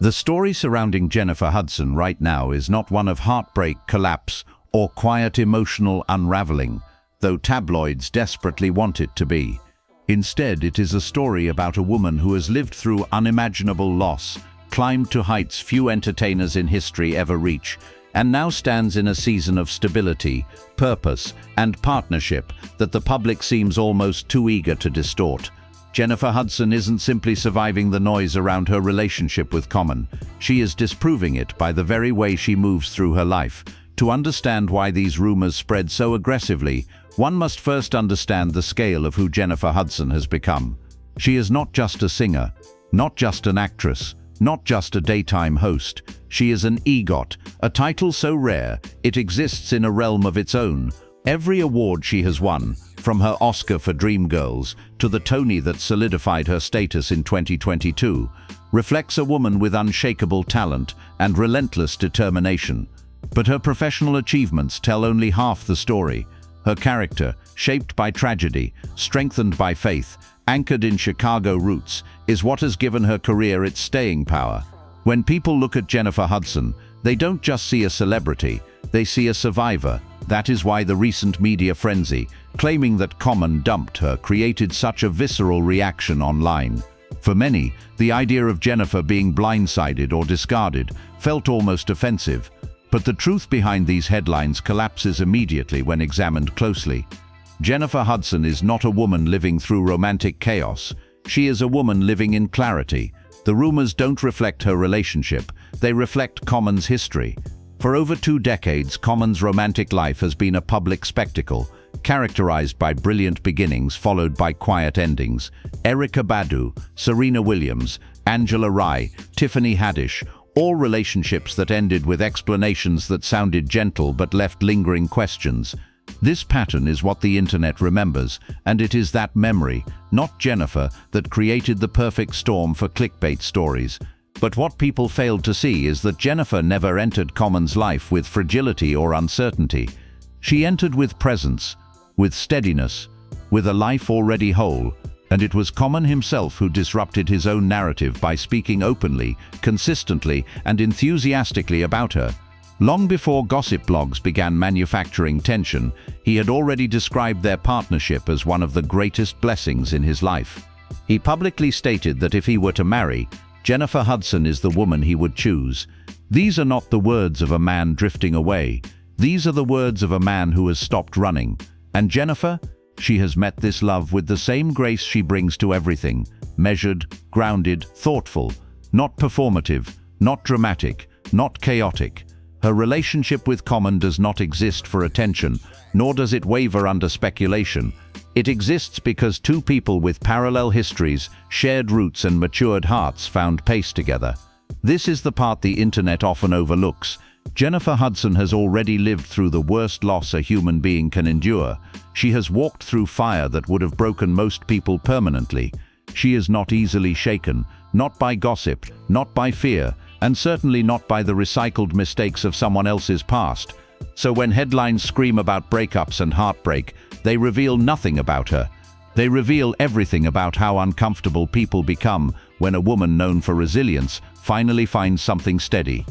The story surrounding Jennifer Hudson right now is not one of heartbreak, collapse, or quiet emotional unraveling, though tabloids desperately want it to be. Instead, it is a story about a woman who has lived through unimaginable loss, climbed to heights few entertainers in history ever reach, and now stands in a season of stability, purpose, and partnership that the public seems almost too eager to distort. Jennifer Hudson isn't simply surviving the noise around her relationship with Common. She is disproving it by the very way she moves through her life. To understand why these rumors spread so aggressively, one must first understand the scale of who Jennifer Hudson has become. She is not just a singer, not just an actress, not just a daytime host. She is an EGOT, a title so rare it exists in a realm of its own. Every award she has won, from her Oscar for Dreamgirls to the Tony that solidified her status in 2022, reflects a woman with unshakable talent and relentless determination. But her professional achievements tell only half the story. Her character, shaped by tragedy, strengthened by faith, anchored in Chicago roots, is what has given her career its staying power. When people look at Jennifer Hudson, they don't just see a celebrity, they see a survivor. That is why the recent media frenzy, claiming that Common dumped her, created such a visceral reaction online. For many, the idea of Jennifer being blindsided or discarded felt almost offensive. But the truth behind these headlines collapses immediately when examined closely. Jennifer Hudson is not a woman living through romantic chaos. She is a woman living in clarity. The rumors don't reflect her relationship, they reflect Common's history. For over 2 decades, Common's romantic life has been a public spectacle, characterized by brilliant beginnings followed by quiet endings. Erykah Badu, Serena Williams, Angela Rye, Tiffany Haddish, all relationships that ended with explanations that sounded gentle but left lingering questions. This pattern is what the internet remembers, and it is that memory, not Jennifer, that created the perfect storm for clickbait stories. But what people failed to see is that Jennifer never entered Common's life with fragility or uncertainty. She entered with presence, with steadiness, with a life already whole, and it was Common himself who disrupted his own narrative by speaking openly, consistently, and enthusiastically about her. Long before gossip blogs began manufacturing tension, he had already described their partnership as one of the greatest blessings in his life. He publicly stated that if he were to marry, Jennifer Hudson is the woman he would choose. These are not the words of a man drifting away. These are the words of a man who has stopped running. And Jennifer? She has met this love with the same grace she brings to everything. Measured, grounded, thoughtful. Not performative, not dramatic, not chaotic. Her relationship with Common does not exist for attention, nor does it waver under speculation. It exists because 2 people with parallel histories, shared roots and matured hearts found pace together. This is the part the internet often overlooks. Jennifer Hudson has already lived through the worst loss a human being can endure. She has walked through fire that would have broken most people permanently. She is not easily shaken, not by gossip, not by fear, and certainly not by the recycled mistakes of someone else's past. So when headlines scream about breakups and heartbreak, they reveal nothing about her. They reveal everything about how uncomfortable people become when a woman known for resilience finally finds something steady.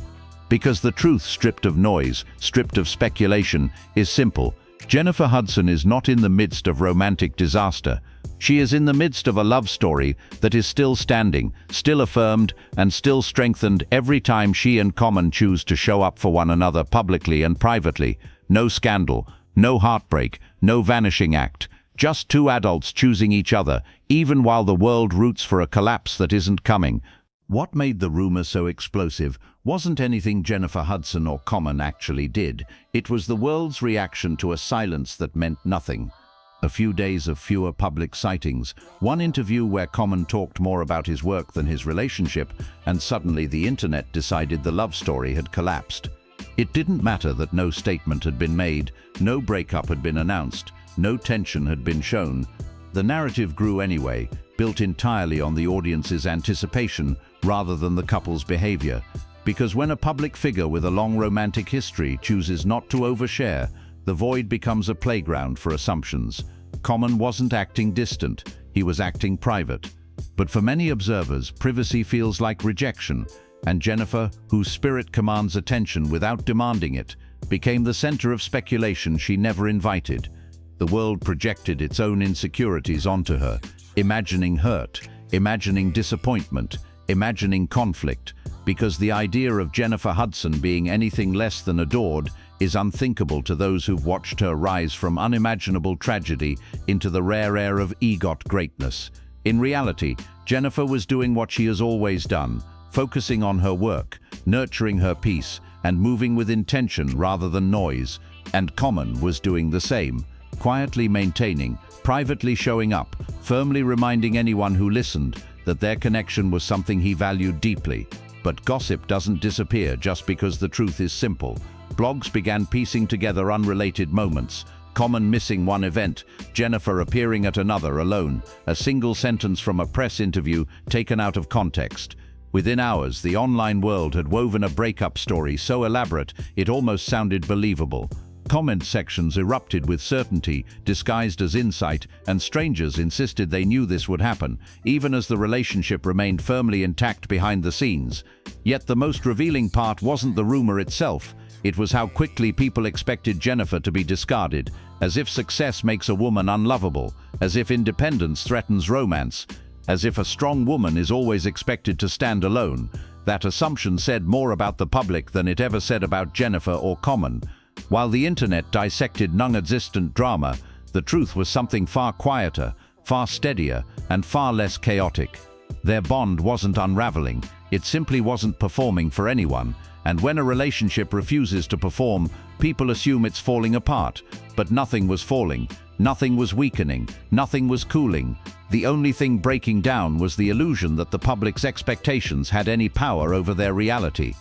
Because the truth, stripped of noise, stripped of speculation, is simple. Jennifer Hudson is not in the midst of romantic disaster. She is in the midst of a love story that is still standing, still affirmed, and still strengthened every time she and Common choose to show up for one another publicly and privately. No scandal, no heartbreak, no vanishing act. Just 2 adults choosing each other, even while the world roots for a collapse that isn't coming. What made the rumor so explosive wasn't anything Jennifer Hudson or Common actually did. It was the world's reaction to a silence that meant nothing. A few days of fewer public sightings, one interview where Common talked more about his work than his relationship, and suddenly the internet decided the love story had collapsed. It didn't matter that no statement had been made, no breakup had been announced, no tension had been shown. The narrative grew anyway, built entirely on the audience's anticipation rather than the couple's behavior. Because when a public figure with a long romantic history chooses not to overshare, the void becomes a playground for assumptions. Common wasn't acting distant, he was acting private. But for many observers, privacy feels like rejection. and Jennifer, whose spirit commands attention without demanding it, became the center of speculation she never invited. The world projected its own insecurities onto her, imagining hurt, imagining disappointment, imagining conflict, because the idea of Jennifer Hudson being anything less than adored is unthinkable to those who've watched her rise from unimaginable tragedy into the rare air of EGOT greatness. In reality, Jennifer was doing what she has always done, focusing on her work, nurturing her peace, and moving with intention rather than noise, and Common was doing the same, quietly maintaining, privately showing up, firmly reminding anyone who listened that their connection was something he valued deeply. But gossip doesn't disappear just because the truth is simple. Blogs began piecing together unrelated moments, Common missing one event, Jennifer appearing at another alone, a single sentence from a press interview taken out of context. Within hours, the online world had woven a breakup story so elaborate it almost sounded believable. Comment sections erupted with certainty, disguised as insight, and strangers insisted they knew this would happen, even as the relationship remained firmly intact behind the scenes. Yet the most revealing part wasn't the rumor itself. It was how quickly people expected Jennifer to be discarded, as if success makes a woman unlovable, as if independence threatens romance, as if a strong woman is always expected to stand alone. That assumption said more about the public than it ever said about Jennifer or Common. While the internet dissected non-existent drama, the truth was something far quieter, far steadier, and far less chaotic. Their bond wasn't unraveling, it simply wasn't performing for anyone, and when a relationship refuses to perform, people assume it's falling apart. But nothing was falling, nothing was weakening, nothing was cooling. The only thing breaking down was the illusion that the public's expectations had any power over their reality.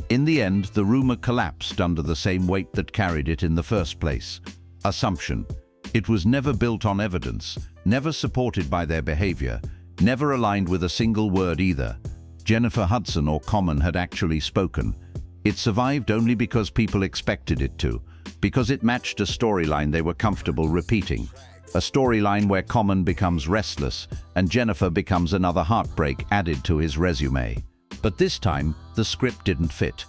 In the end, the rumor collapsed under the same weight that carried it in the first place: assumption. It was never built on evidence, never supported by their behavior, never aligned with a single word either. Jennifer Hudson or Common had actually spoken. It survived only because people expected it to, because it matched a storyline they were comfortable repeating. A storyline where Common becomes restless and Jennifer becomes another heartbreak added to his resume. But this time, the script didn't fit.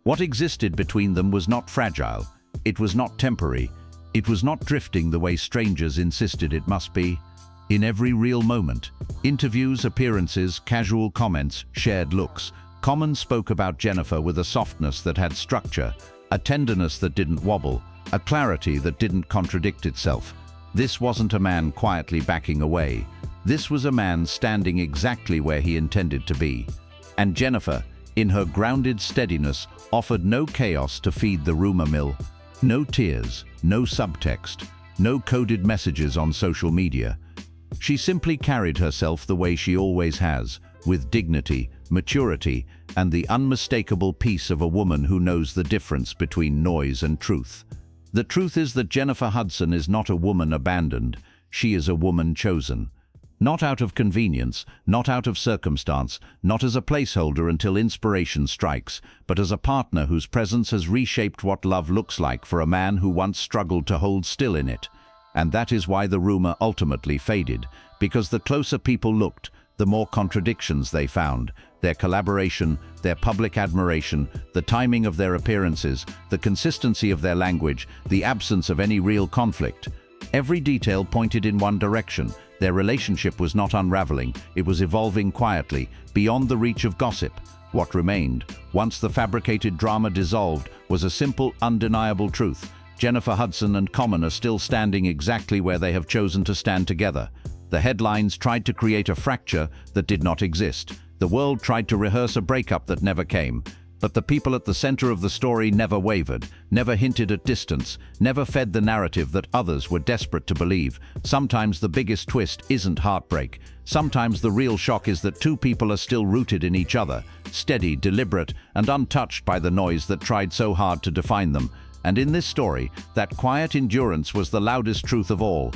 What existed between them was not fragile. It was not temporary. It was not drifting the way strangers insisted it must be. In every real moment, interviews, appearances, casual comments, shared looks, Common spoke about Jennifer with a softness that had structure, a tenderness that didn't wobble, a clarity that didn't contradict itself. This wasn't a man quietly backing away. This was a man standing exactly where he intended to be. And Jennifer, in her grounded steadiness, offered no chaos to feed the rumor mill. No tears, no subtext, no coded messages on social media. She simply carried herself the way she always has, with dignity, maturity, and the unmistakable peace of a woman who knows the difference between noise and truth. The truth is that Jennifer Hudson is not a woman abandoned, she is a woman chosen. Not out of convenience, not out of circumstance, not as a placeholder until inspiration strikes, but as a partner whose presence has reshaped what love looks like for a man who once struggled to hold still in it. And that is why the rumor ultimately faded, because the closer people looked, the more contradictions they found. Their collaboration, their public admiration, the timing of their appearances, the consistency of their language, the absence of any real conflict. Every detail pointed in one direction. Their relationship was not unraveling, it was evolving quietly, beyond the reach of gossip. What remained, once the fabricated drama dissolved, was a simple, undeniable truth. Jennifer Hudson and Common are still standing exactly where they have chosen to stand together. The headlines tried to create a fracture that did not exist. The world tried to rehearse a breakup that never came. But the people at the center of the story never wavered, never hinted at distance, never fed the narrative that others were desperate to believe. Sometimes the biggest twist isn't heartbreak. Sometimes the real shock is that two people are still rooted in each other, steady, deliberate, and untouched by the noise that tried so hard to define them. And in this story, that quiet endurance was the loudest truth of all.